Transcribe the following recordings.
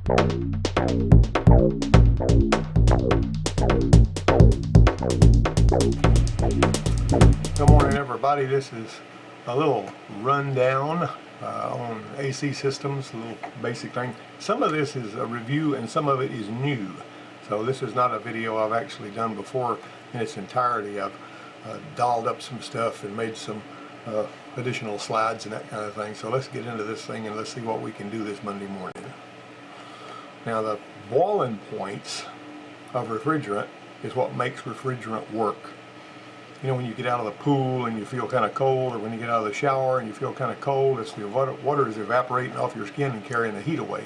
Good morning, everybody. This is a little rundown on AC systems, a little basic thing. Some of this is a review and some of it is new. So this is not a video I've actually done before in its entirety. I've dolled up some stuff and made some additional slides and that kind of thing. So let's get into this thing and let's see what we can do this Monday morning. Now, the boiling points of refrigerant is what makes refrigerant work. You know, when you get out of the pool and you feel kind of cold, or when you get out of the shower and you feel kind of cold, it's the water is evaporating off your skin and carrying the heat away.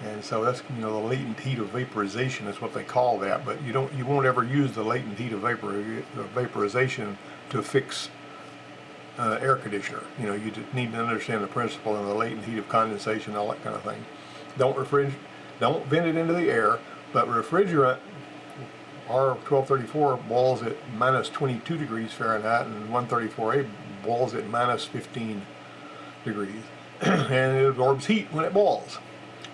And so that's, you know, the latent heat of vaporization is what they call that. But you won't ever use the latent heat of vaporization to fix air conditioner. You know, you just need to understand the principle and the latent heat of condensation, all that kind of thing. Don't vent it into the air, but refrigerant, R1234 boils at minus 22 degrees Fahrenheit, and 134A boils at minus 15 degrees. And it absorbs heat when it boils.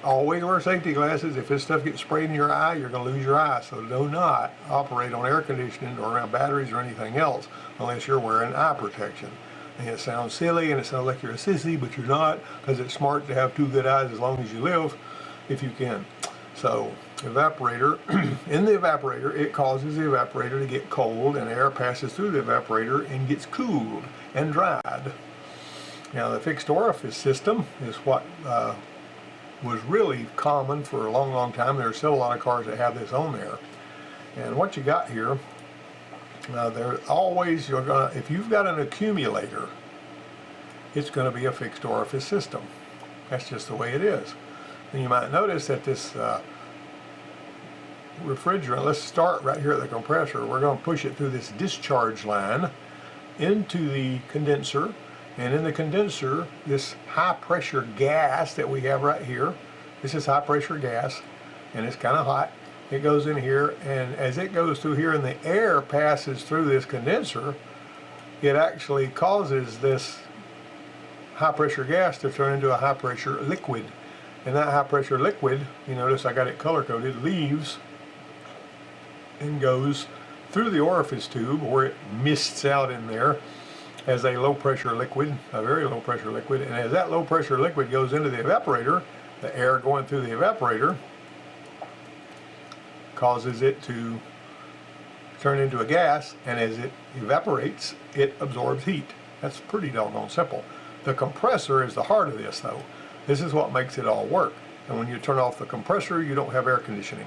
Always wear safety glasses. If this stuff gets sprayed in your eye, you're going to lose your eye. So do not operate on air conditioning or around batteries or anything else unless you're wearing eye protection. And it sounds silly and it sounds like you're a sissy, but you're not, because it's smart to have two good eyes as long as you live, if you can. So, evaporator, in the evaporator, it causes the evaporator to get cold, and air passes through the evaporator and gets cooled and dried. Now, the fixed orifice system is what was really common for a long, long time. There are still a lot of cars that have this on there. And what you got here, if you've got an accumulator, it's going to be a fixed orifice system. That's just the way it is. And you might notice that this refrigerant, let's start right here at the compressor. We're going to push it through this discharge line into the condenser. And in the condenser, this high pressure gas that we have right here, this is high pressure gas, and it's kind of hot. It goes in here, and as it goes through here and the air passes through this condenser, it actually causes this high pressure gas to turn into a high pressure liquid. And that high pressure liquid, you notice I got it color coded, leaves and goes through the orifice tube, where it mists out in there as a low pressure liquid, a very low pressure liquid. And as that low pressure liquid goes into the evaporator, the air going through the evaporator causes it to turn into a gas, and as it evaporates, it absorbs heat. That's pretty doggone simple. The compressor is the heart of this, though. This is what makes it all work. And when you turn off the compressor, you don't have air conditioning.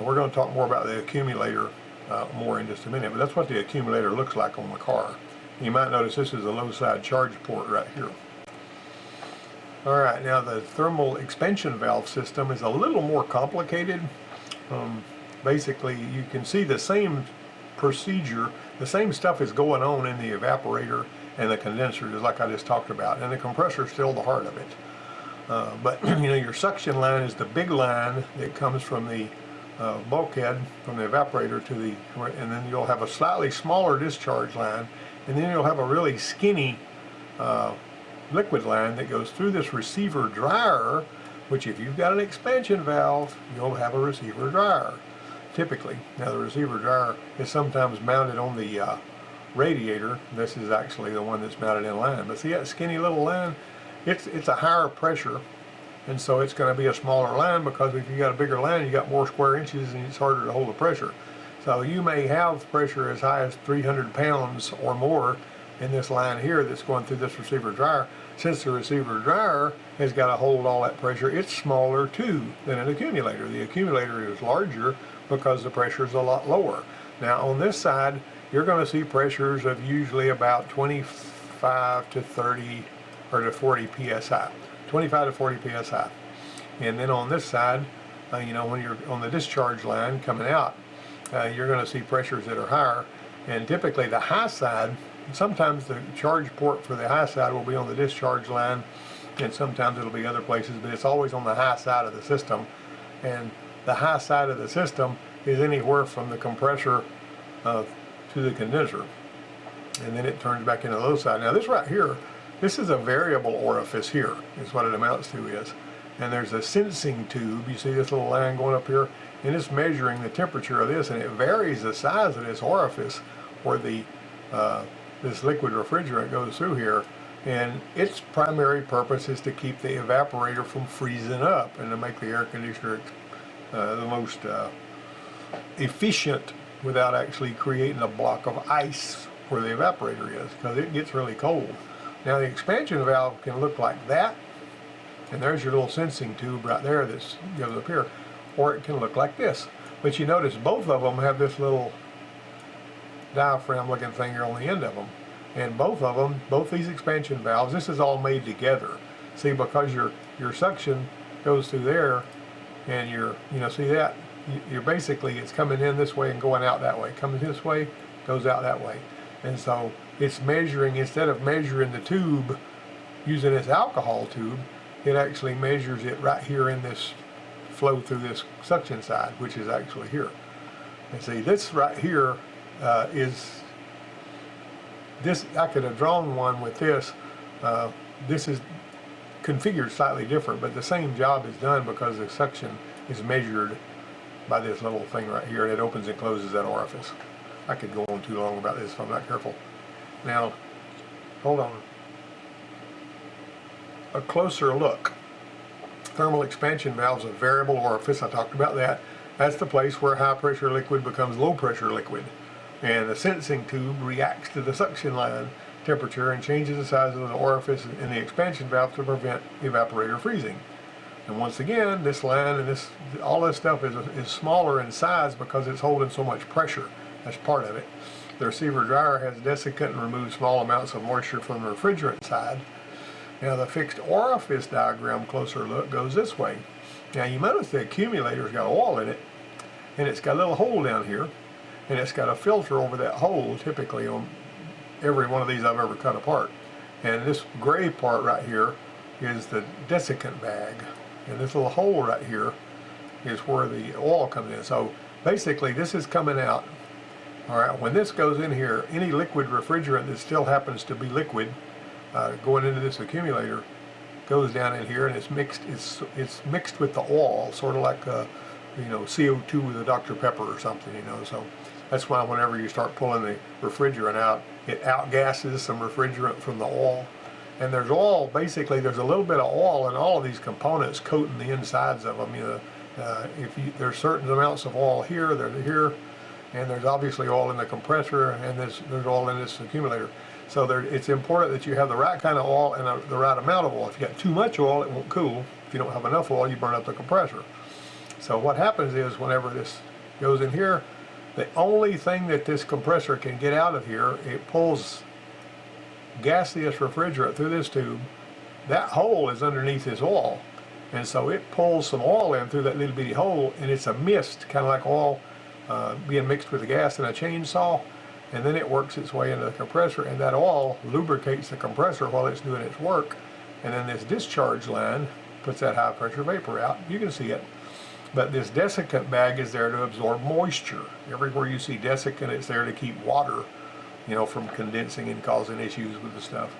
We're going to talk more about the accumulator more in just a minute, but that's what the accumulator looks like on the car. You might notice this is a low side charge port right here. Alright, now the thermal expansion valve system is a little more complicated. Basically, you can see the same procedure, the same stuff is going on in the evaporator and the condenser, just like I just talked about, and the compressor is still the heart of it. But you know, your suction line is the big line that comes from the bulkhead, from the evaporator to the, and then you'll have a slightly smaller discharge line, and then you'll have a really skinny liquid line that goes through this receiver dryer, which if you've got an expansion valve, you'll have a receiver dryer, typically. Now, the receiver dryer is sometimes mounted on the radiator. This is actually the one that's mounted in line. But see that skinny little line? It's a higher pressure, and so it's going to be a smaller line, because if you got a bigger line, you got more square inches and it's harder to hold the pressure. So you may have pressure as high as 300 pounds or more in this line here that's going through this receiver dryer. Since the receiver dryer has got to hold all that pressure, it's smaller too than an accumulator. The accumulator is larger because the pressure is a lot lower. Now, on this side, you're going to see pressures of usually about 25 to 30 or to 40 psi, 25 to 40 psi. And then on this side, you know, when you're on the discharge line coming out, you're going to see pressures that are higher. And typically the high side, sometimes the charge port for the high side will be on the discharge line, and sometimes it'll be other places, but it's always on the high side of the system. And the high side of the system is anywhere from the compressor to the condenser. And then it turns back into the low side. Now this right here, this is a variable orifice here, is what it amounts to is. and there's a sensing tube. You see this little line going up here, and it's measuring the temperature of this, and it varies the size of this orifice where the this liquid refrigerant goes through here. And its primary purpose is to keep the evaporator from freezing up and to make the air conditioner the most efficient without actually creating a block of ice where the evaporator is, because it gets really cold. Now the expansion valve can look like that, and there's your little sensing tube right there that goes up here, or it can look like this. But you notice both of them have this little diaphragm looking thing here on the end of them. And both of them, both these expansion valves, this is all made together. See, because your suction goes through there, and see that? You're basically, it's coming in this way and going out that way. Coming this way, goes out that way. And so it's measuring, instead of measuring the tube using this alcohol tube, it actually measures it right here in this flow through this suction side, which is actually here. And see, this right here is this. I could have drawn one with this. This is configured slightly different, but the same job is done because the suction is measured by this little thing right here, and it opens and closes that orifice. I could go on too long about this if I'm not careful. Now, hold on. A closer look. Thermal expansion valves, a variable orifice, I talked about that. That's the place where high pressure liquid becomes low pressure liquid. And the sensing tube reacts to the suction line temperature and changes the size of the orifice in the expansion valve to prevent evaporator freezing. And once again, this line and all this stuff is smaller in size because it's holding so much pressure. That's part of it. The receiver dryer has desiccant and removes small amounts of moisture from the refrigerant side. Now the fixed orifice diagram, closer look, goes this way. Now you notice the accumulator's got oil in it, and it's got a little hole down here, and it's got a filter over that hole, typically on every one of these I've ever cut apart. And this gray part right here is the desiccant bag, and this little hole right here is where the oil comes in. So basically this is coming out. All right, when this goes in here, any liquid refrigerant that still happens to be liquid going into this accumulator goes down in here, and it's mixed. It's mixed with the oil, sort of like CO2 with a Dr. Pepper or something. So that's why whenever you start pulling the refrigerant out, it outgasses some refrigerant from the oil. And there's oil. Basically, there's a little bit of oil in all of these components coating the insides of them. There's certain amounts of oil here, they're here. And there's obviously oil in the compressor, and there's oil in this accumulator. So it's important that you have the right kind of oil and the right amount of oil. If you got too much oil, it won't cool. If you don't have enough oil, you burn up the compressor. So what happens is whenever this goes in here, the only thing that this compressor can get out of here, it pulls gaseous refrigerant through this tube. That hole is underneath this oil. And so it pulls some oil in through that little bitty hole, and it's a mist, kind of like oil being mixed with the gas in a chainsaw, and then it works its way into the compressor, and that oil lubricates the compressor while it's doing its work, and then this discharge line puts that high pressure vapor out. You can see it, but this desiccant bag is there to absorb moisture. Everywhere you see desiccant, it's there to keep water from condensing and causing issues with the stuff.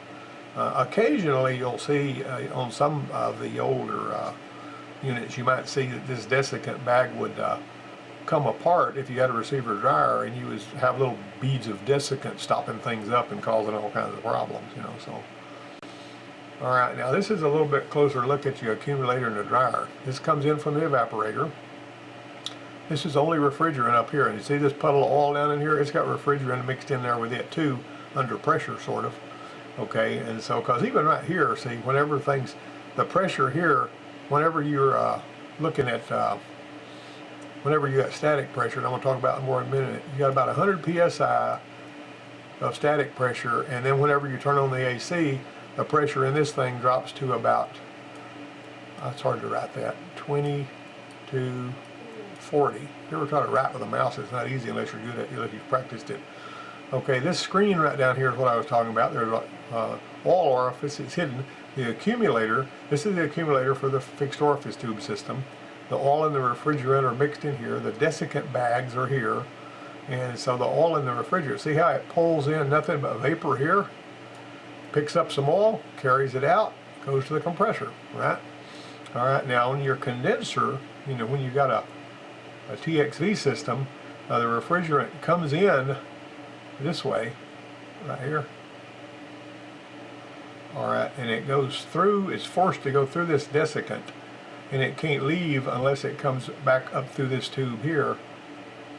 Occasionally you'll see on some of the older units, you might see that this desiccant bag would come apart if you had a receiver dryer, and you would have little beads of desiccant stopping things up and causing all kinds of problems, So, all right, now this is a little bit closer look at your accumulator and the dryer. This comes in from the evaporator. This is only refrigerant up here, and you see this puddle of oil down in here? It's got refrigerant mixed in there with it too, under pressure, sort of. Okay, and so because even right here, see, whenever the pressure here, whenever you're looking at whenever you got static pressure, and I'm going to talk about it more in a minute, you got about 100 psi of static pressure, and then whenever you turn on the AC, the pressure in this thing drops to about, it's hard to write that, 20 to 40. If you ever try to write with a mouse, it's not easy unless you're good at it, unless you've practiced it. Okay, this screen right down here is what I was talking about. There's oil orifice, it's hidden. The accumulator, this is the accumulator for the fixed orifice tube system. The oil and the refrigerant are mixed in here. The desiccant bags are here. And so the oil and the refrigerant, see how it pulls in nothing but vapor here? Picks up some oil, carries it out, goes to the compressor, right? All right, now on your condenser, you know, when you got a TXV system, the refrigerant comes in this way, right here. All right, and it goes through, it's forced to go through this desiccant, and it can't leave unless it comes back up through this tube here,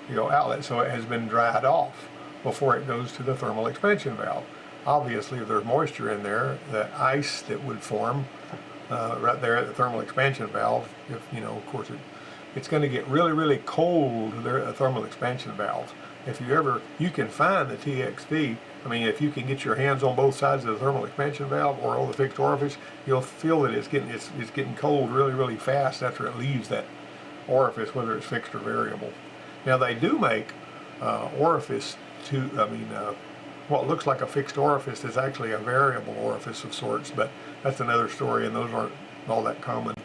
you know, outlet, so it has been dried off before it goes to the thermal expansion valve. Obviously, if there's moisture in there, the ice that would form right there at the thermal expansion valve, if, you know, of course, it's going to get really, really cold there at the thermal expansion valve. If you can find the TXV, I mean, if you can get your hands on both sides of the thermal expansion valve or on the fixed orifice, you'll feel that it's getting cold really, really fast after it leaves that orifice, whether it's fixed or variable. Now, they do make orifice what looks like a fixed orifice is actually a variable orifice of sorts, but that's another story, and those aren't all that common.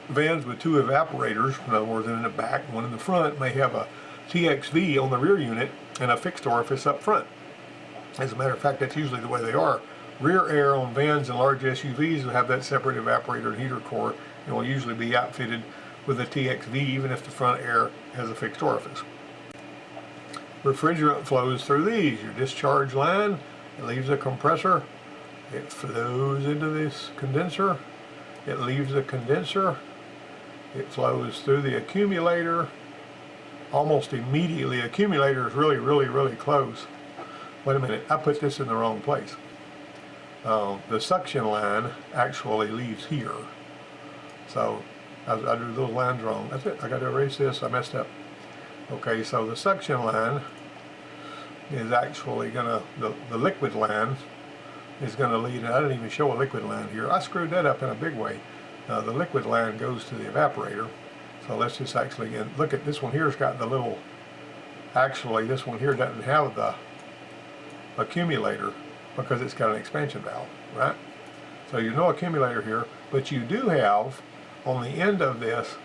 Vans with two evaporators, in other words, one in the back, one in the front, may have a TXV on the rear unit and a fixed orifice up front. As a matter of fact, that's usually the way they are. Rear air on vans and large SUVs will have that separate evaporator and heater core, and will usually be outfitted with a TXV even if the front air has a fixed orifice. Refrigerant flows through these. Your discharge line, it leaves the compressor, it flows into this condenser, it leaves the condenser, it flows through the accumulator. Almost immediately, accumulator is really, really, really close. Wait a minute, I put this in the wrong place. The suction line actually leaves here. So I drew those lines wrong. That's it, I got to erase this, I messed up. Okay, so the suction line is actually gonna, the liquid line is gonna lead, I didn't even show a liquid line here. I screwed that up in a big way. The liquid line goes to the evaporator. So let's just actually, and look at this one here's got the little, actually this one here doesn't have the accumulator because it's got an expansion valve, right? So you no accumulator here, but you do have on the end of this,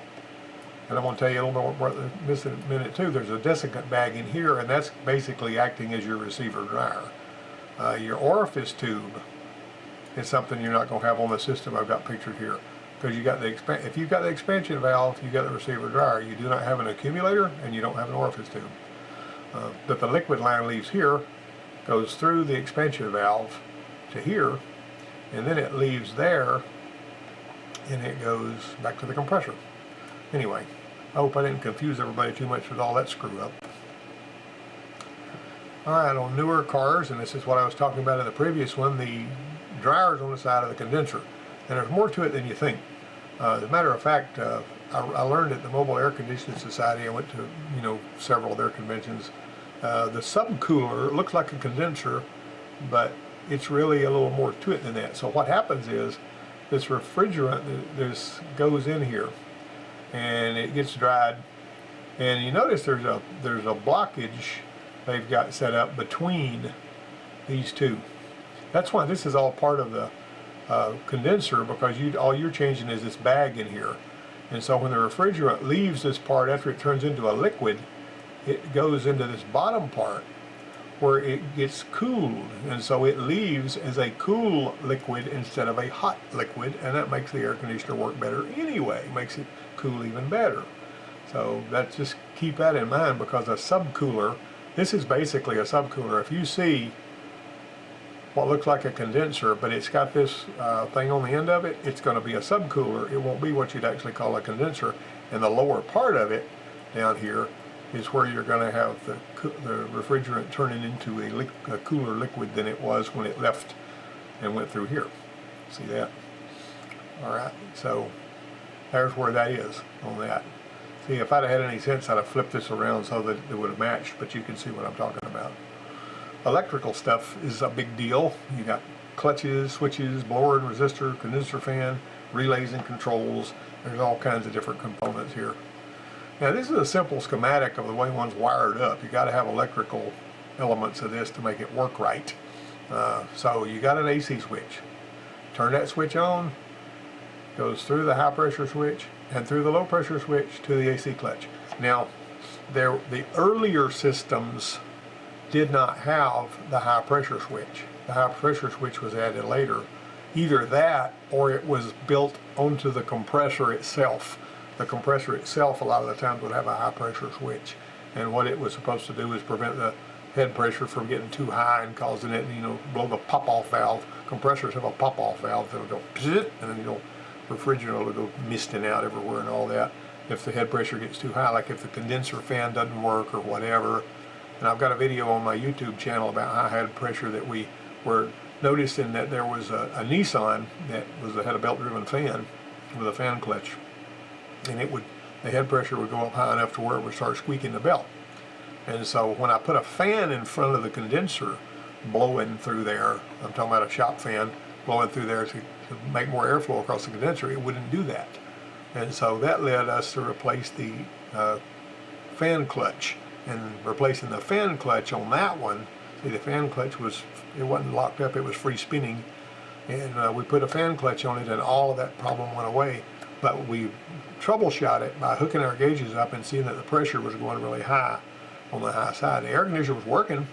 and I'm going to tell you a little bit more about this in a minute too, there's a desiccant bag in here, and that's basically acting as your receiver dryer. Your orifice tube is something you're not going to have on the system I've got pictured here. Because you got if you've got the expansion valve, you've got the receiver dryer. You do not have an accumulator, and you don't have an orifice tube. But the liquid line leaves here, goes through the expansion valve to here, and then it leaves there, and it goes back to the compressor. Anyway, I hope I didn't confuse everybody too much with all that screw up. All right, on newer cars, and this is what I was talking about in the previous one, the dryer's on the side of the condenser. And there's more to it than you think. As a matter of fact, I learned at the Mobile Air Conditioning Society, I went to, you know, several of their conventions. The subcooler looks like a condenser, but it's really a little more to it than that. So what happens is this refrigerant goes in here, and it gets dried. And you notice there's a blockage they've got set up between these two. That's why this is all part of the condenser, because all you're changing is this bag in here. And so when the refrigerant leaves this part after it turns into a liquid, it goes into this bottom part where it gets cooled, and so it leaves as a cool liquid instead of a hot liquid, and that makes the air conditioner work better anyway, makes it cool even better. So that's, just keep that in mind, because a subcooler, this is basically a subcooler. If you see what looks like a condenser, but it's got this thing on the end of it, it's going to be a subcooler. It won't be what you'd actually call a condenser. And the lower part of it down here is where you're going to have the refrigerant turning into a cooler liquid than it was when it left and went through here. See that? All right, so there's where that is on that. See, if I'd have had any sense, I'd have flipped this around so that it would have matched, but you can see what I'm talking about. Electrical stuff is a big deal. You got clutches, switches, blower and resistor, condenser fan, relays and controls. There's all kinds of different components here. Now this is a simple schematic of the way one's wired up. You got to have electrical elements of this to make it work right. So you got an AC switch. Turn that switch on, goes through the high pressure switch and through the low pressure switch to the AC clutch. Now the earlier systems did not have the high pressure switch. The high pressure switch was added later, Either that or it was built onto the compressor itself. The compressor itself a lot of the times would have a high pressure switch, and what it was supposed to do is prevent the head pressure from getting too high and causing it, you know, blow the pop-off valve. Compressors have a pop-off valve that'll go pzzz, and then, you know, refrigerant will go misting out everywhere and all that if the head pressure gets too high, like if the condenser fan doesn't work or whatever. And I've got a video on my YouTube channel about high head pressure that we were noticing that there was a Nissan that had a belt-driven fan with a fan clutch, and the head pressure would go up high enough to where it would start squeaking the belt. And so when I put a fan in front of the condenser blowing through there, I'm talking about a shop fan blowing through there to make more airflow across the condenser, it wouldn't do that. And so that led us to replace the fan clutch. And replacing the fan clutch on that one, see, the fan clutch it wasn't locked up, it was free spinning. And we put a fan clutch on it and all of that problem went away. But we troubleshot it by hooking our gauges up and seeing that the pressure was going really high on the high side. The air conditioner was working,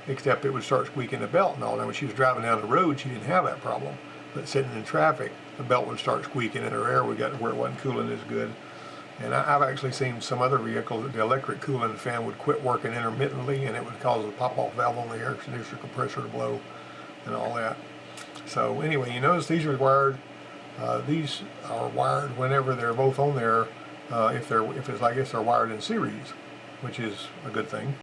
except it would start squeaking the belt and all. Now when she was driving down the road, she didn't have that problem. But sitting in traffic, the belt would start squeaking and her air would get to where it wasn't cooling as good. And I've actually seen some other vehicles that the electric cooling fan would quit working intermittently, and it would cause a pop-off valve on the air conditioner compressor to blow and all that. So anyway, you notice these are wired. These are wired whenever they're both on there. If it's like this, they're wired in series, which is a good thing.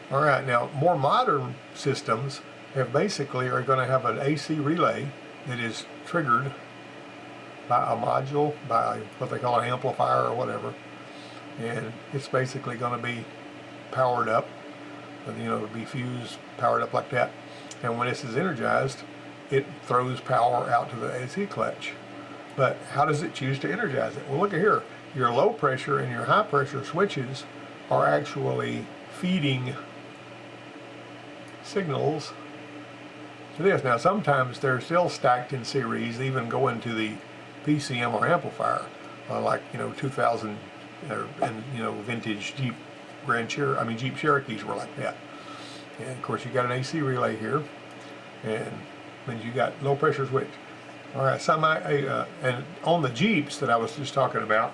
All right, now more modern systems are going to have an AC relay that is triggered by a module, by what they call an amplifier or whatever, and it's basically going to be powered up, you know, be fused, powered up like that, and when this is energized, it throws power out to the AC clutch. But how does it choose to energize it? Well, look at here, your low pressure and your high pressure switches are actually feeding signals to this. Now sometimes they're still stacked in series, even going to the PCM or amplifier, like, you know, 2000 and, you know, vintage Jeep Jeep Cherokees were like that. And of course you got an AC relay here, and then you got low pressure switch. All right, and on the Jeeps that I was just talking about,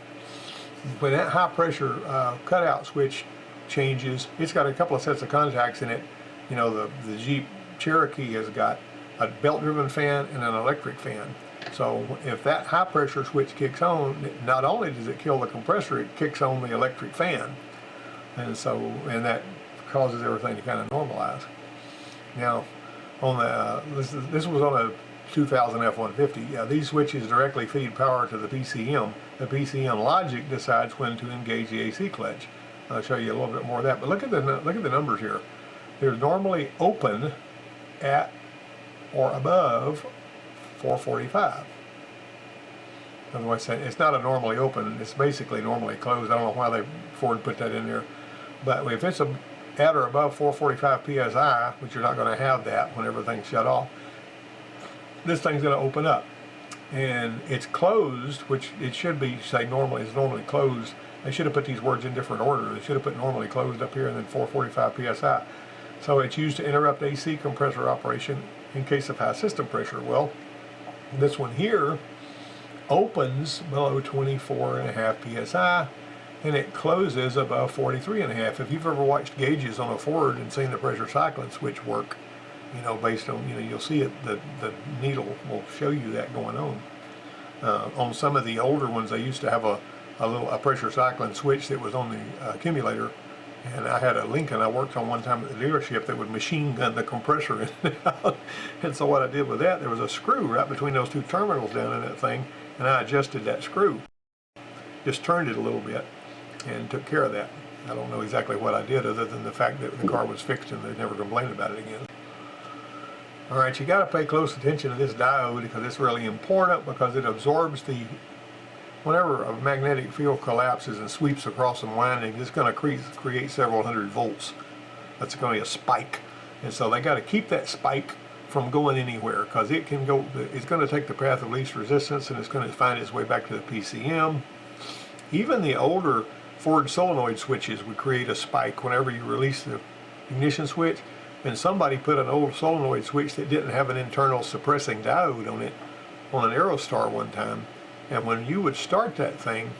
when that high pressure cutout switch changes, it's got a couple of sets of contacts in it. You know, the Jeep Cherokee has got a belt-driven fan and an electric fan. So if that high pressure switch kicks on, not only does it kill the compressor, it kicks on the electric fan. And that causes everything to kind of normalize. Now, on the this was on a 2000 F-150. These switches directly feed power to the PCM. The PCM logic decides when to engage the AC clutch. I'll show you a little bit more of that. But look at the numbers here. They're normally open at or above 445. Otherwise, it's not a normally open. It's basically normally closed. I don't know why Ford put that in there. But if it's at or above 445 psi, which you're not going to have that when everything's shut off, this thing's going to open up. And it's closed, which it should be, say normally, it's normally closed. They should have put these words in different order. They should have put normally closed up here and then 445 psi. So it's used to interrupt AC compressor operation in case of high system pressure. Well, this one here opens below 24.5 psi and it closes above 43.5. If you've ever watched gauges on a Ford and seen the pressure cycling switch work, you know, based on, you know, you'll see it, the needle will show you that going on. On some of the older ones, they used to have a pressure cycling switch that was on the accumulator. And I had a Lincoln I worked on one time at the dealership that would machine gun the compressor in and out. And so what I did with that, there was a screw right between those two terminals down in that thing, and I adjusted that screw. Just turned it a little bit and took care of that. I don't know exactly what I did other than the fact that the car was fixed and they never complained about it again. All right, you got to pay close attention to this diode because it's really important because it absorbs whenever a magnetic field collapses and sweeps across some winding, it's going to create several hundred volts. That's going to be a spike. And so they got to keep that spike from going anywhere because it's going to take the path of least resistance and it's going to find its way back to the PCM. Even the older Ford solenoid switches would create a spike whenever you release the ignition switch. and somebody put an old solenoid switch that didn't have an internal suppressing diode on it on an Aerostar one time, and when you would start that thing,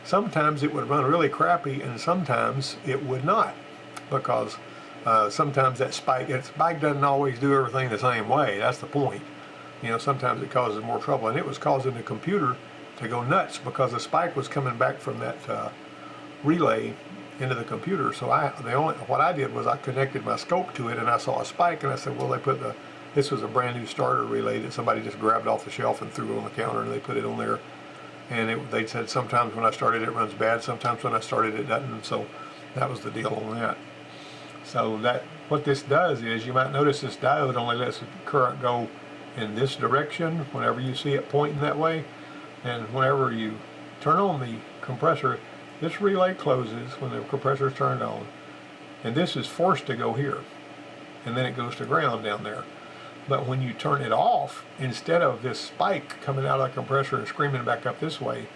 sometimes it would run really crappy and sometimes it would not, because sometimes that spike doesn't always do everything the same way. That's the point. You know, sometimes it causes more trouble, and it was causing the computer to go nuts because the spike was coming back from that relay into the computer. So what I did was I connected my scope to it, and I saw a spike, and I said, well, this was a brand new starter relay that somebody just grabbed off the shelf and threw on the counter, and they put it on there. And they said sometimes when I started it runs bad, sometimes when I started it doesn't. And so that was the deal on that. So what this does is, you might notice this diode only lets the current go in this direction whenever you see it pointing that way. And whenever you turn on the compressor, this relay closes when the compressor is turned on, and this is forced to go here, and then it goes to ground down there. But when you turn it off, instead of this spike coming out of the compressor and screaming back up this way,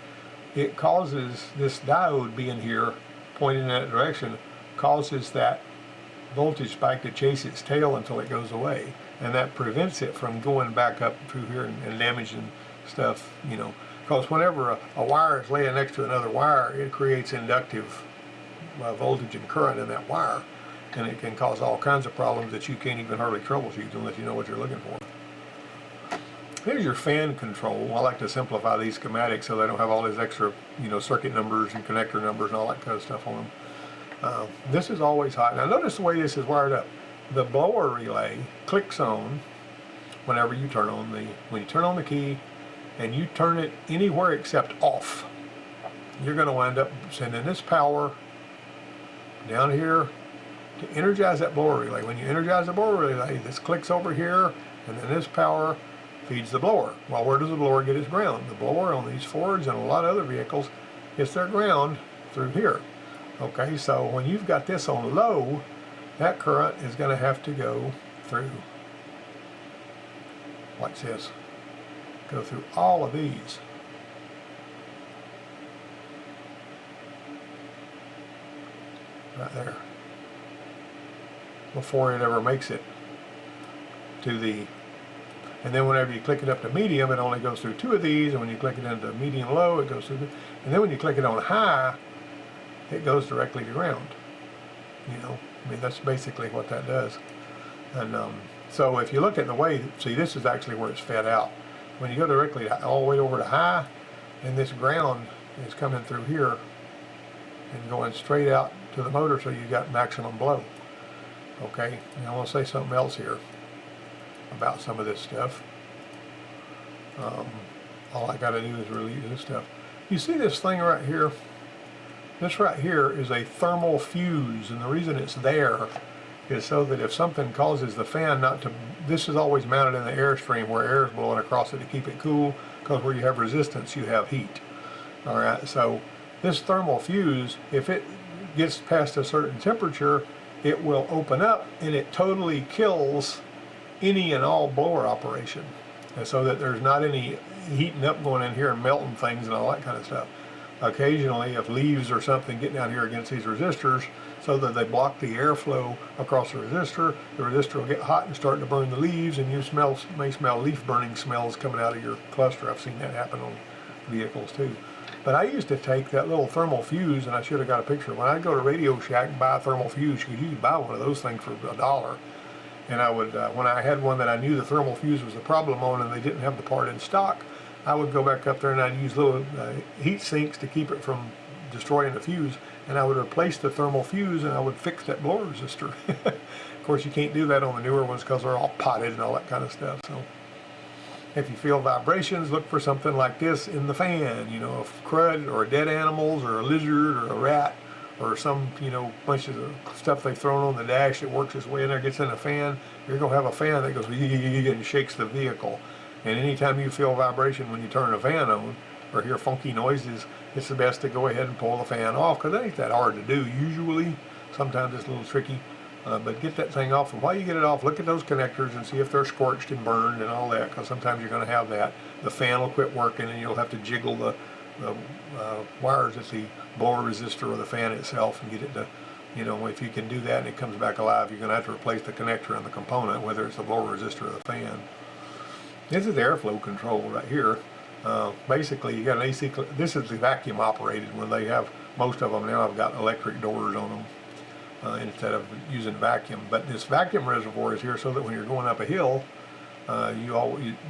it causes this diode being here pointing in that direction, causes that voltage spike to chase its tail until it goes away, and that prevents it from going back up through here and damaging stuff, you know. Because whenever a wire is laying next to another wire, it creates inductive voltage and current in that wire, and it can cause all kinds of problems that you can't even hardly troubleshoot unless you know what you're looking for. Here's your fan control. I like to simplify these schematics so they don't have all these extra, you know, circuit numbers and connector numbers and all that kind of stuff on them. This is always hot. Now notice the way this is wired up. The blower relay clicks on whenever you turn on when you turn on the key, and you turn it anywhere except off, you're going to wind up sending this power down here to energize that blower relay. When you energize the blower relay, this clicks over here, and then this power feeds the blower. Well, where does the blower get its ground? The blower on these Fords and a lot of other vehicles gets their ground through here. Okay, so when you've got this on low, that current is going to have to go through, watch this, go through all of these. Right there. Before it ever makes it to the, and then whenever you click it up to medium, it only goes through 2 of these, and when you click it into medium low, it goes through and then when you click it on high, it goes directly to ground. You know, I mean, that's basically what that does. And so if you look at the way, see, this is actually where it's fed out. When you go directly all the way over to high, and this ground is coming through here and going straight out to the motor, so you got maximum blow. Okay, and I want to say something else here about some of this stuff. All I got to do is relieve this stuff. You see this thing right here? This right here is a thermal fuse, and the reason it's there is so that if something causes the fan not to, this is always mounted in the airstream where air is blowing across it to keep it cool, because where you have resistance you have heat. Alright, so this thermal fuse, if it gets past a certain temperature, it will open up and it totally kills any and all blower operation, and so that there's not any heating up going in here and melting things and all that kind of stuff. Occasionally, if leaves or something get down here against these resistors so that they block the airflow across the resistor will get hot and start to burn the leaves, and you may smell leaf burning smells coming out of your cluster. I've seen that happen on vehicles too. But I used to take that little thermal fuse, and I should have got a picture. When I'd go to Radio Shack and buy a thermal fuse, you could buy one of those things for $1. And I would, when I had one that I knew the thermal fuse was a problem on and they didn't have the part in stock, I would go back up there and I'd use little heat sinks to keep it from destroying the fuse, and I would replace the thermal fuse and I would fix that blower resistor. Of course, you can't do that on the newer ones because they're all potted and all that kind of stuff. So if you feel vibrations, look for something like this in the fan, you know, a crud or a dead animals or a lizard or a rat or some, you know, bunch of stuff they've thrown on the dash that works its way in there, gets in a fan. You're going to have a fan that goes and shakes the vehicle. And anytime you feel vibration when you turn a fan on or hear funky noises, it's the best to go ahead and pull the fan off, because it ain't that hard to do usually. Sometimes it's a little tricky, but get that thing off. And while you get it off, look at those connectors and see if they're scorched and burned and all that, because sometimes you're going to have that. The fan will quit working and you'll have to jiggle the wires at the blower resistor or the fan itself and get it to You know, if you can do that and it comes back alive, you're going to have to replace the connector and the component, whether it's the blower resistor or the fan. This is the airflow control right here. Basically, you got an AC. This is the vacuum operated when they have, most of them now have got electric doors on them instead of using vacuum. But this vacuum reservoir is here so that when you're going up a hill, you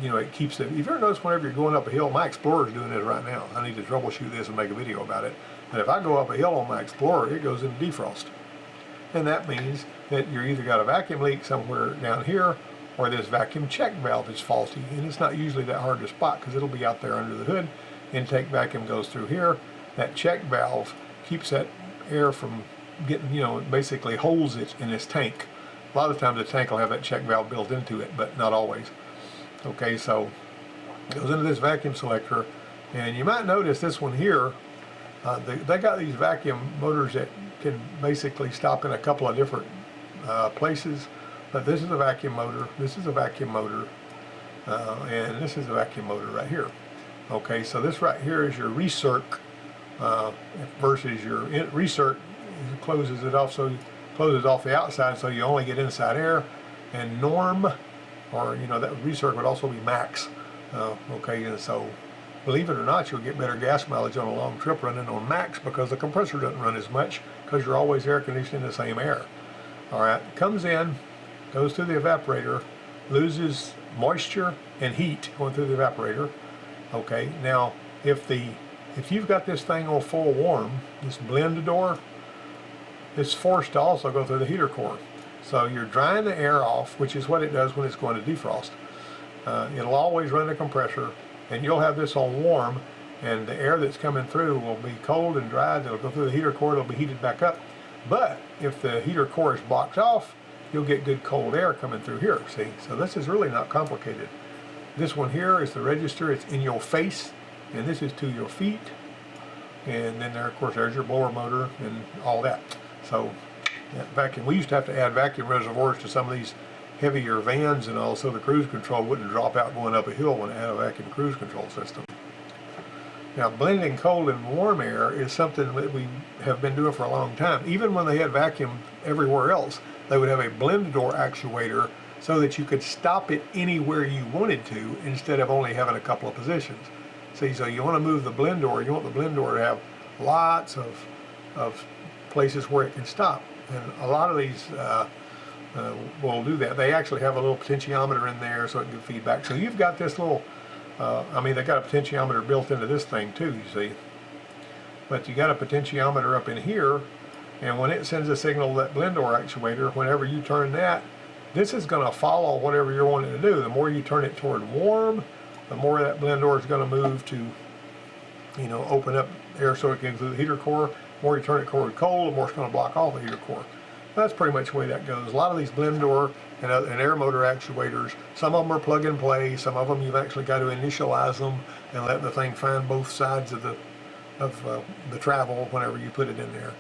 know, it keeps it. If you ever notice whenever you're going up a hill, my Explorer is doing this right now. I need to troubleshoot this and make a video about it. And if I go up a hill on my Explorer, it goes into defrost. And that means that you're either got a vacuum leak somewhere down here, or this vacuum check valve is faulty. And it's not usually that hard to spot because it'll be out there under the hood. Intake vacuum goes through here. That check valve keeps that air from getting, you know, it basically holds it in this tank. A lot of times the tank will have that check valve built into it, but not always. Okay, so it goes into this vacuum selector. And you might notice this one here, they got these vacuum motors that can basically stop in a couple of different places. But this is a vacuum motor, this is a vacuum motor, and this is a vacuum motor right here. Okay, so this right here is your recirc versus your recirc closes it off, so it closes off the outside so you only get inside air. And norm, or you know, that recirc would also be max. Okay, and so believe it or not, you'll get better gas mileage on a long trip running on max because the compressor doesn't run as much because you're always air conditioning the same air. All right, comes in, goes through the evaporator, loses moisture and heat going through the evaporator. Okay, now if you've got this thing on full warm, this blend door, it's forced to also go through the heater core. So you're drying the air off, which is what it does when it's going to defrost. It'll always run the compressor, and you'll have this on warm, and the air that's coming through will be cold and dried. It'll go through the heater core, it'll be heated back up. But if the heater core is blocked off, you'll get good cold air coming through here, see? So this is really not complicated. This one here is the register, it's in your face, and this is to your feet. And then there, of course, there's your blower motor and all that. So that vacuum, we used to have to add vacuum reservoirs to some of these heavier vans and all, so the cruise control wouldn't drop out going up a hill when it had a vacuum cruise control system. Now, blending cold and warm air is something that we have been doing for a long time. Even when they had vacuum everywhere else, they would have a blend door actuator so that you could stop it anywhere you wanted to instead of only having a couple of positions. See, so you want to move the blend door, you want the blend door to have lots of places where it can stop. And a lot of these will do that. They actually have a little potentiometer in there so it can give feedback. So you've got this little, I mean, they got a potentiometer built into this thing too, you see. But you got a potentiometer up in here, and when it sends a signal to that blend door actuator, whenever you turn that, this is going to follow whatever you're wanting to do. The more you turn it toward warm, the more that blend door is going to move to, you know, open up air so it can go through the heater core. The more you turn it toward cold, the more it's going to block off the heater core. That's pretty much the way that goes. A lot of these blend door and air motor actuators, some of them are plug and play, some of them you've actually got to initialize them and let the thing find both sides of the travel whenever you put it in there.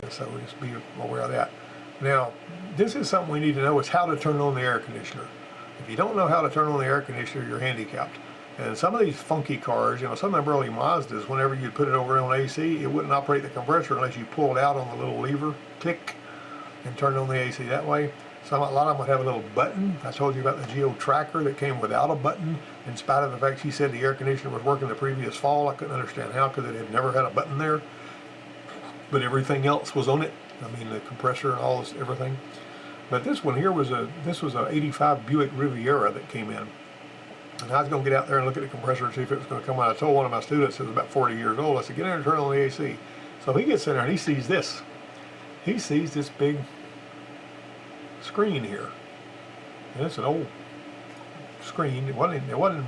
So just be aware of that. Now, this is something we need to know, is how to turn on the air conditioner. If you don't know how to turn on the air conditioner, you're handicapped. And some of these funky cars, you know, some of them early Mazdas, whenever you put it over on AC, it wouldn't operate the compressor unless you pulled out on the little lever, tick, and turned on the AC that way. A lot of them would have a little button. I told you about the Geo Tracker that came without a button, in spite of the fact she said the air conditioner was working the previous fall. I couldn't understand how, because it had never had a button there. But everything else was on it. I mean, the compressor and all this, everything. But this one here was a 85 Buick Riviera that came in. And I was going to get out there and look at the compressor and see if it was going to come on. I told one of my students who was about 40 years old, I said, get in there and turn on the AC. So he gets in there and he sees this. He sees this big screen here. And it's an old screen. It wasn't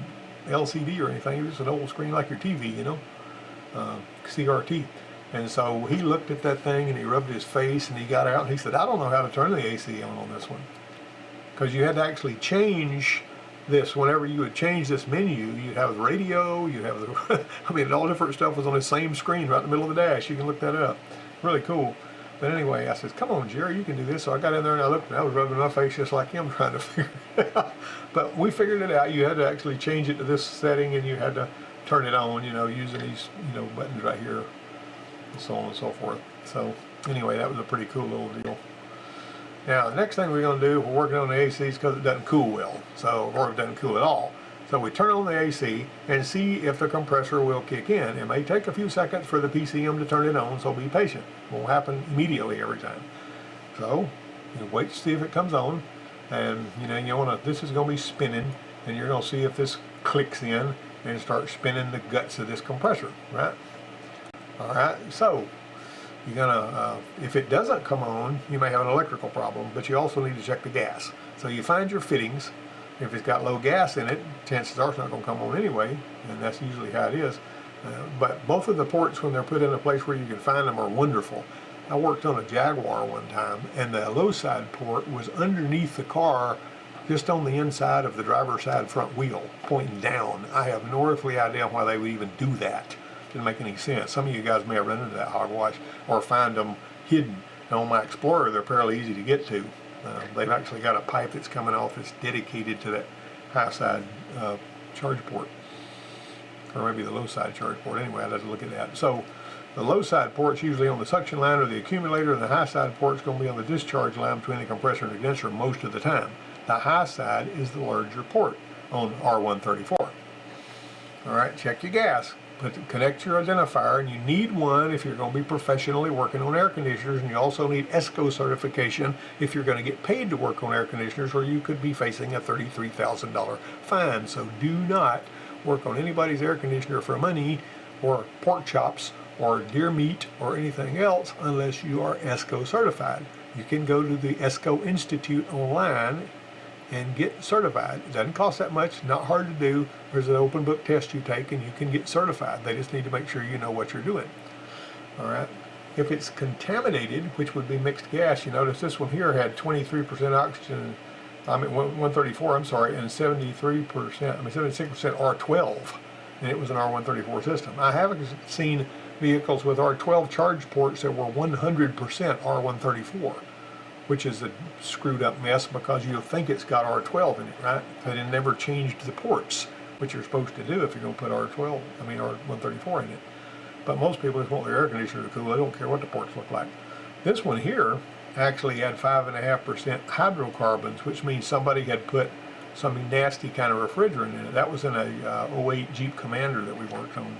LCD or anything. It was just an old screen like your TV, you know, CRT. And so he looked at that thing and he rubbed his face and he got out and he said, I don't know how to turn the AC on this one. Because you had to actually change this. Whenever you would change this menu, you'd have the radio, you'd have the, I mean, all different stuff was on the same screen right in the middle of the dash. You can look that up. Really cool. But anyway, I said, come on, Jerry, you can do this. So I got in there and I looked and I was rubbing my face just like him trying to figure it out. But we figured it out. You had to actually change it to this setting and you had to turn it on, you know, using these, you know, buttons right here. and so on and so forth. So anyway, that was a pretty cool little deal. Now the next thing we're going to do, we're working on the AC because it doesn't cool well, or it doesn't cool at all. So we turn on the AC and see if the compressor will kick in. It may take a few seconds for the PCM to turn it on, so be patient. It won't happen immediately every time. So you wait to see if it comes on, and this is going to be spinning, and you're going to see if this clicks in and starts spinning the guts of this compressor, right? All right, so you're gonna, if it doesn't come on, you may have an electrical problem, but you also need to check the gas. So you find your fittings. If it's got low gas in it, chances are it's not going to come on anyway, and that's usually how it is. But both of the ports, when they're put in a place where you can find them, are wonderful. I worked on a Jaguar one time, and the low side port was underneath the car, just on the inside of the driver's side front wheel, pointing down. I have no earthly idea why they would even do that. Didn't make any sense. Some of you guys may have run into that hogwash or find them hidden. And on my Explorer, they're fairly easy to get to. They've actually got a pipe that's coming off that's dedicated to that high side charge port, or maybe the low side charge port. Anyway, I'd have to look at that. So the low side port's usually on the suction line or the accumulator, and the high side port's going to be on the discharge line between the compressor and the condenser most of the time. The high side is the larger port on R134. All right, check your gas. Connect your identifier, and you need one if you're going to be professionally working on air conditioners, and you also need ESCO certification if you're going to get paid to work on air conditioners, or you could be facing a $33,000 fine. So do not work on anybody's air conditioner for money or pork chops or deer meat or anything else unless you are ESCO certified. You can go to the ESCO Institute online and get certified. It doesn't cost that much, not hard to do. There's an open book test you take and you can get certified. They just need to make sure you know what you're doing. All right. If it's contaminated, which would be mixed gas, you notice this one here had 23% oxygen, 134, I'm sorry, and 76% R12, and it was an R134 system. I haven't seen vehicles with R12 charge ports that were 100% R134. Which is a screwed up mess because you'll think it's got R12 in it, right? But it never changed the ports, which you're supposed to do if you're going to put R134 in it. But most people just want their air conditioner to cool. They don't care what the ports look like. This one here actually had 5.5% hydrocarbons, which means somebody had put some nasty kind of refrigerant in it. That was in a 08 Jeep Commander that we worked on.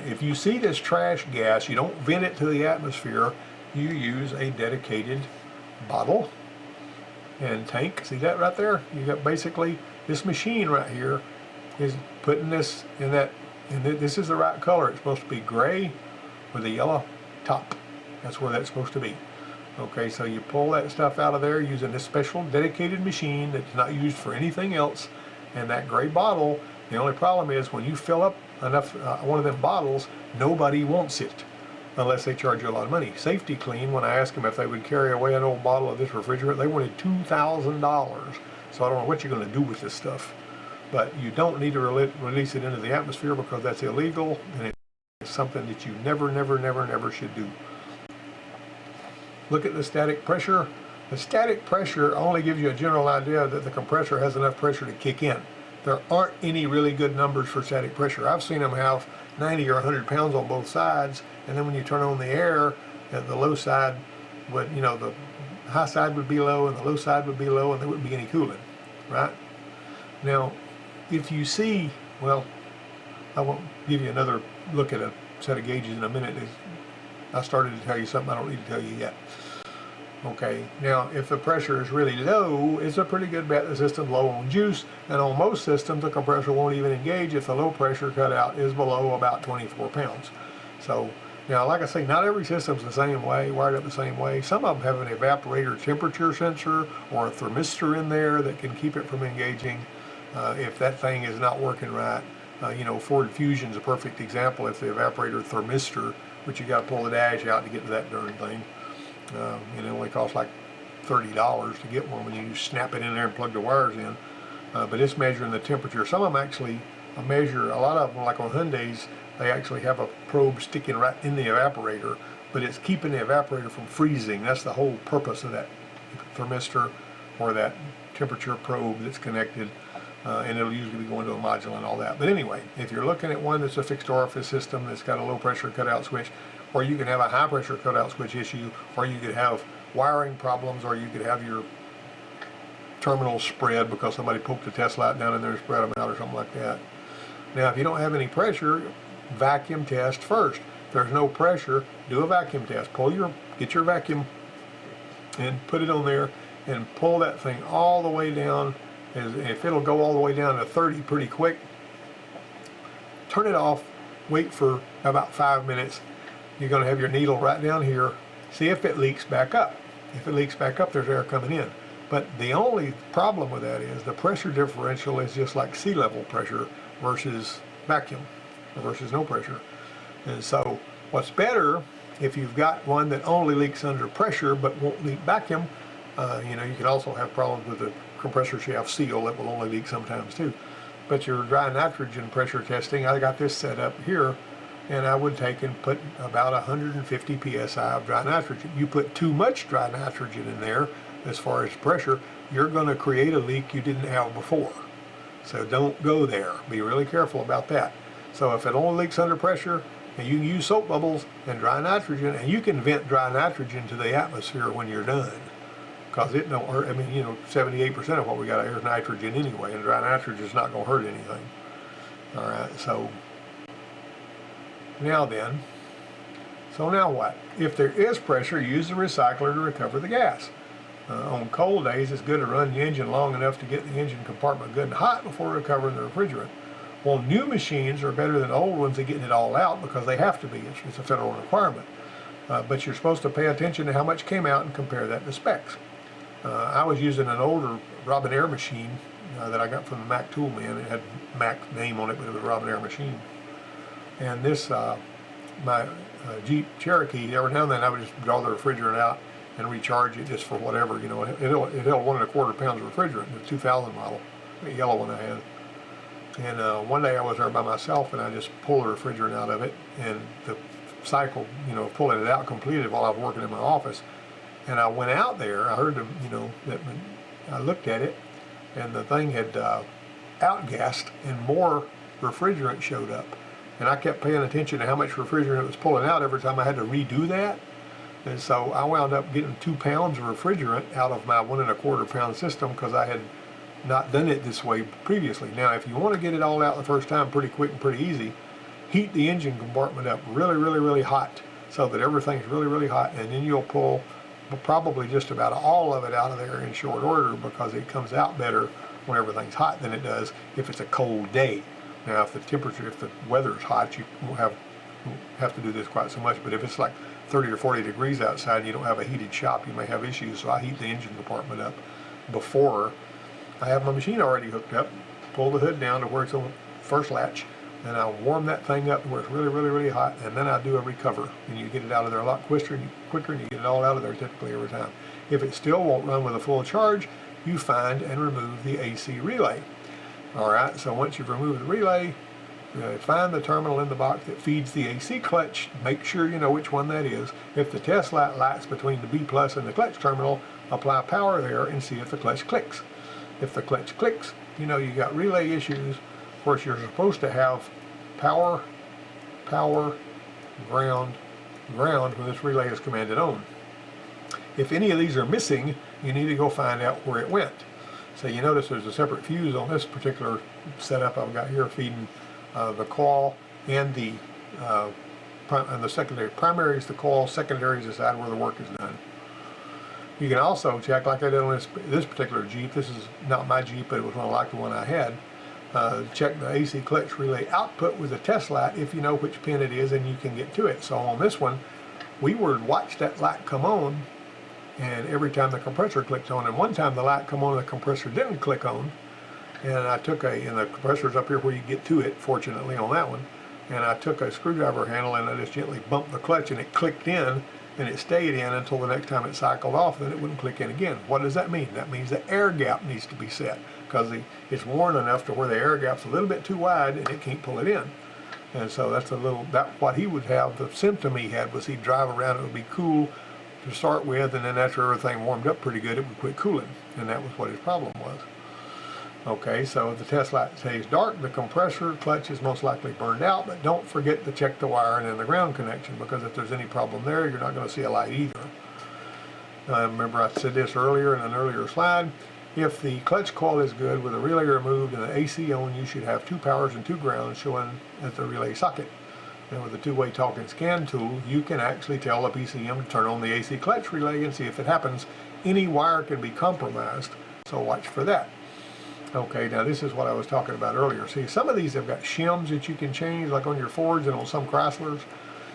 If you see this trash gas, you don't vent it to the atmosphere. You use a dedicated bottle and tank. See that right there? You got basically this machine right here is putting this in that, and this is the right color. It's supposed to be gray with a yellow top. That's where that's supposed to be. Okay, so you pull that stuff out of there using this special dedicated machine that's not used for anything else, and that gray bottle, the only problem is when you fill up enough one of them bottles, nobody wants it unless they charge you a lot of money. Safety Clean, when I asked them if they would carry away an old bottle of this refrigerant, they wanted $2,000. So I don't know what you're going to do with this stuff. But you don't need to release it into the atmosphere because that's illegal, and it's something that you never, never, never, never should do. Look at the static pressure. The static pressure only gives you a general idea that the compressor has enough pressure to kick in. There aren't any really good numbers for static pressure. I've seen them have 90 or 100 pounds on both sides, and then when you turn on the air, the low side would, the high side would be low and the low side would be low, and there wouldn't be any cooling, right? Now, if you see, well, I won't give you another look at a set of gauges in a minute. I started to tell you something I don't need to tell you yet. Okay, now if the pressure is really low, it's a pretty good bet the system's low on juice, and on most systems the compressor won't even engage if the low pressure cutout is below about 24 pounds. So now, like I say, not every system's the same way, wired up the same way. Some of them have an evaporator temperature sensor or a thermistor in there that can keep it from engaging if that thing is not working right. Ford Fusion's a perfect example. If the evaporator thermistor, which you got to pull the dash out to get to that darn thing, and it only costs like $30 to get one when you snap it in there and plug the wires in. But it's measuring the temperature. Some of them actually measure, a lot of them, like on Hyundais, they actually have a probe sticking right in the evaporator, but it's keeping the evaporator from freezing. That's the whole purpose of that thermistor or that temperature probe that's connected. And it'll usually be going to a module and all that. But anyway, if you're looking at one that's a fixed orifice system that's got a low pressure cutout switch, or you can have a high pressure cutout switch issue, or you could have wiring problems, or you could have your terminals spread because somebody poked a test light down in there and spread them out or something like that. Now if you don't have any pressure, vacuum test first. If there's no pressure, do a vacuum test. Get your vacuum and put it on there and pull that thing all the way down. If it'll go all the way down to 30 pretty quick, turn it off, wait for about 5 minutes. You're going to have your needle right down here. See if it leaks back up. If it leaks back up, there's air coming in. But the only problem with that is the pressure differential is just like sea level pressure versus vacuum, or versus no pressure. And so what's better, if you've got one that only leaks under pressure but won't leak vacuum, you know, you can also have problems with the compressor shaft seal that will only leak sometimes too. But your dry nitrogen pressure testing, I got this set up here, and I would take and put about 150 psi of dry nitrogen. You put too much dry nitrogen in there as far as pressure, you're going to create a leak you didn't have before. So don't go there. Be really careful about that. So if it only leaks under pressure, and you can use soap bubbles and dry nitrogen, and you can vent dry nitrogen to the atmosphere when you're done. Because it don't hurt. I mean, you know, 78% of what we got here is nitrogen anyway, and dry nitrogen is not going to hurt anything. All right, so now then, so now what? If there is pressure, use the recycler to recover the gas. On cold days, it's good to run the engine long enough to get the engine compartment good and hot before recovering the refrigerant. Well, new machines are better than old ones at getting it all out because they have to be. It's a federal requirement. But you're supposed to pay attention to how much came out and compare that to specs. I was using an older Robinair machine that I got from the Mac tool man. It had Mac name on it, but it was a Robinair machine. And this, my Jeep Cherokee, every now and then I would just draw the refrigerant out and recharge it just for whatever, you know. It held 1.25 pounds of refrigerant, the 2000 model, the yellow one I had. And one day I was there by myself, and I just pulled the refrigerant out of it, and the cycle, you know, pulling it out completed while I was working in my office. And I went out there, I heard them, you know, that I looked at it, and the thing had outgassed, and more refrigerant showed up. And I kept paying attention to how much refrigerant it was pulling out every time I had to redo that. And so I wound up getting 2 pounds of refrigerant out of my 1.25 pound system because I had not done it this way previously. Now, if you want to get it all out the first time pretty quick and pretty easy, heat the engine compartment up really, really, really hot so that everything's really, really hot, and then you'll pull probably just about all of it out of there in short order because it comes out better when everything's hot than it does if it's a cold day. Now, if the weather's hot, you won't have to do this quite so much, but if it's like 30 or 40 degrees outside and you don't have a heated shop, you may have issues. So I heat the engine compartment up before I have my machine already hooked up, pull the hood down to where it's on first latch, and I warm that thing up to where it's really, really, really hot, and then I do a recover, and you get it out of there a lot quicker, and you get it all out of there typically every time. If it still won't run with a full charge, you find and remove the AC relay. All right, so once you've removed the relay, find the terminal in the box that feeds the AC clutch. Make sure you know which one that is. If the test light lights between the B plus and the clutch terminal, apply power there and see if the clutch clicks. If the clutch clicks, you know you got relay issues. Of course, you're supposed to have power, ground when this relay is commanded on. If any of these are missing, you need to go find out where it went. So you notice there's a separate fuse on this particular setup I've got here feeding the coil and the secondary. Primary is the coil, secondary is the side where the work is done. You can also check, like I did on this particular Jeep. This is not my Jeep, but it was like the one I had. Check the AC clutch relay output with a test light if you know which pin it is and you can get to it. So on this one, we would watch that light come on, and every time the compressor clicked on, and one time the light come on and the compressor didn't click on, and I took and the compressor's up here where you get to it, fortunately on that one, and I took a screwdriver handle and I just gently bumped the clutch and it clicked in, and it stayed in until the next time it cycled off, then it wouldn't click in again. What does that mean? That means the air gap needs to be set, because it's worn enough to where the air gap's a little bit too wide and it can't pull it in. And so that's what he would have, the symptom he had was he'd drive around, it would be cool to start with, and then after everything warmed up pretty good, it would quit cooling, and that was what his problem was. Okay, so if the test light stays dark, the compressor clutch is most likely burned out, but don't forget to check the wiring and the ground connection, because if there's any problem there, you're not going to see a light either. Remember I said this earlier in an earlier slide. If the clutch coil is good with the relay removed and the AC on, you should have 2 powers and 2 grounds showing at the relay socket. And with the two-way talk and scan tool, you can actually tell the PCM to turn on the AC clutch relay and see if it happens. Any wire can be compromised, so watch for that. Okay, now this is what I was talking about earlier. See, some of these have got shims that you can change, like on your Fords and on some Chryslers.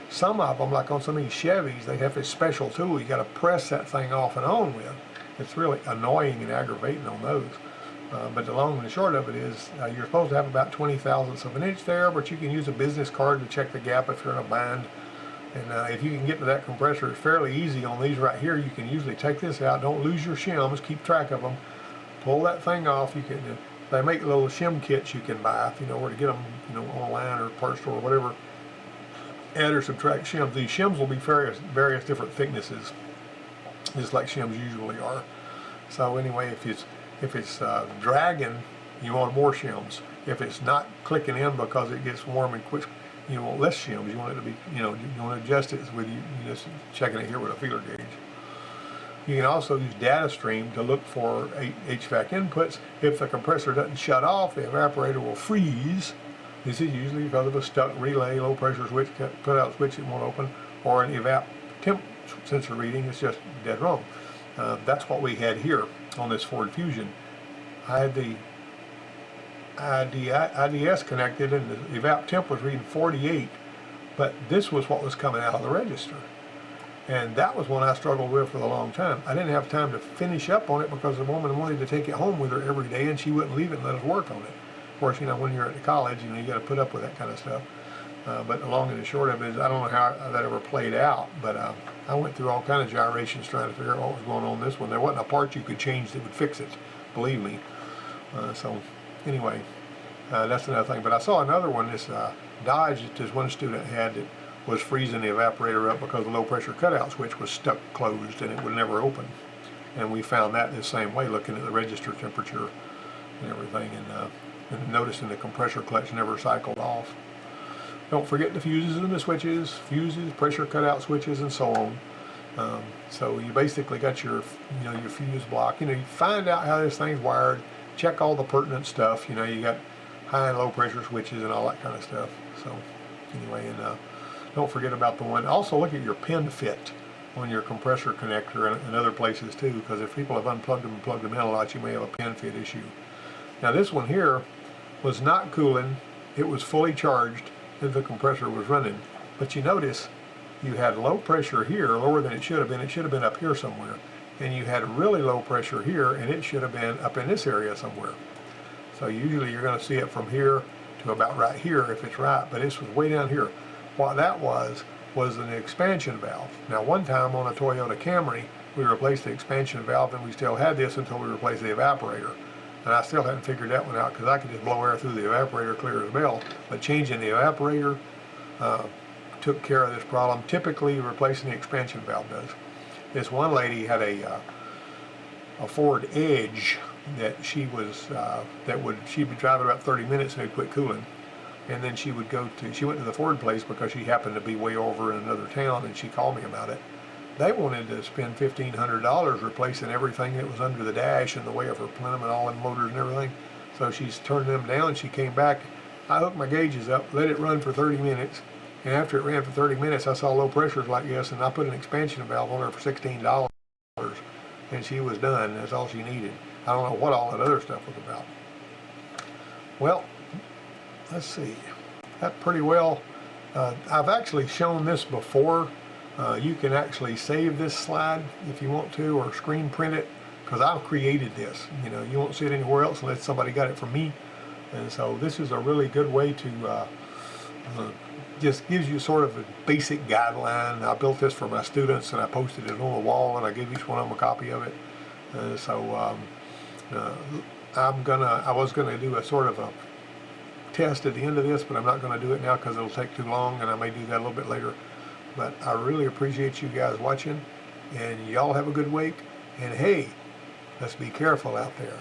Some of them, like on some of these Chevys, they have this special tool you got to press that thing off and on with. It's really annoying and aggravating on those. But the long and the short of it is, you're supposed to have about 20 thousandths of an inch there, but you can use a business card to check the gap if you're in a bind. And if you can get to that compressor, it's fairly easy on these right here. You can usually take this out. Don't lose your shims. Keep track of them. Pull that thing off. You can. They make little shim kits you can buy if you know where to get them, online or parts store or whatever. Add or subtract shims. These shims will be various different thicknesses, just like shims usually are. So anyway, if it's dragging, you want more shims. If it's not clicking in because it gets warm and quick, you want less shims. You want it to be, you want to adjust it with you just checking it here with a feeler gauge. You can also use data stream to look for HVAC inputs. If the compressor doesn't shut off, the evaporator will freeze. This is usually because of a stuck relay, low pressure switch, put out switch that won't open, or an evap temp sensor reading. It's just dead wrong. That's what we had here on this Ford Fusion. I had the IDS connected and the evap temp was reading 48, but this was what was coming out of the register. And that was one I struggled with for a long time. I didn't have time to finish up on it because the woman wanted to take it home with her every day and she wouldn't leave it and let us work on it. Of course, when you're at the college, you got to put up with that kind of stuff. But the long and the short of it is, I don't know how that ever played out, but I went through all kind of gyrations trying to figure out what was going on in this one. There wasn't a part you could change that would fix it, believe me. So anyway, that's another thing. But I saw another one, this Dodge that this one student had that was freezing the evaporator up because the low pressure cutout switch was stuck closed and it would never open. And we found that the same way, looking at the register temperature and everything, and noticing the compressor clutch never cycled off. Don't forget the fuses and the switches, pressure cutout switches, and so on. So you basically got your fuse block. You find out how this thing's wired, check all the pertinent stuff. You got high and low pressure switches and all that kind of stuff. So anyway, and don't forget about the one. Also look at your pin fit on your compressor connector and other places too, because if people have unplugged them and plugged them in a lot, you may have a pin fit issue. Now this one here was not cooling. It was fully charged and the compressor was running. But you notice you had low pressure here, lower than it should have been. It should have been up here somewhere. And you had really low pressure here, and it should have been up in this area somewhere. So usually you're going to see it from here to about right here if it's right, but this was way down here. What that was an expansion valve. Now one time on a Toyota Camry, we replaced the expansion valve and we still had this until we replaced the evaporator. And I still hadn't figured that one out because I could just blow air through the evaporator clear as bell. But changing the evaporator took care of this problem. Typically replacing the expansion valve does. This one lady had a Ford Edge that she'd be driving about 30 minutes and it'd quit cooling. And then she went to the Ford place because she happened to be way over in another town, and she called me about it. They wanted to spend $1,500 replacing everything that was under the dash in the way of her plenum and all the motors and everything. So she's turned them down. She came back. I hooked my gauges up, let it run for 30 minutes. And after it ran for 30 minutes, I saw low pressures like this, and I put an expansion valve on her for $16. And she was done. That's all she needed. I don't know what all that other stuff was about. Well, let's see. That pretty well. I've actually shown this before. You can actually save this slide if you want to, or screen print it, because I've created this. You won't see it anywhere else unless somebody got it from me. And so this is a really good way to just gives you sort of a basic guideline. I built this for my students and I posted it on the wall and I gave each one of them a copy of it. I was gonna do a sort of a test at the end of this, but I'm not going to do it now because it'll take too long, and I may do that a little bit later. But I really appreciate you guys watching, and y'all have a good week, and hey, let's be careful out there.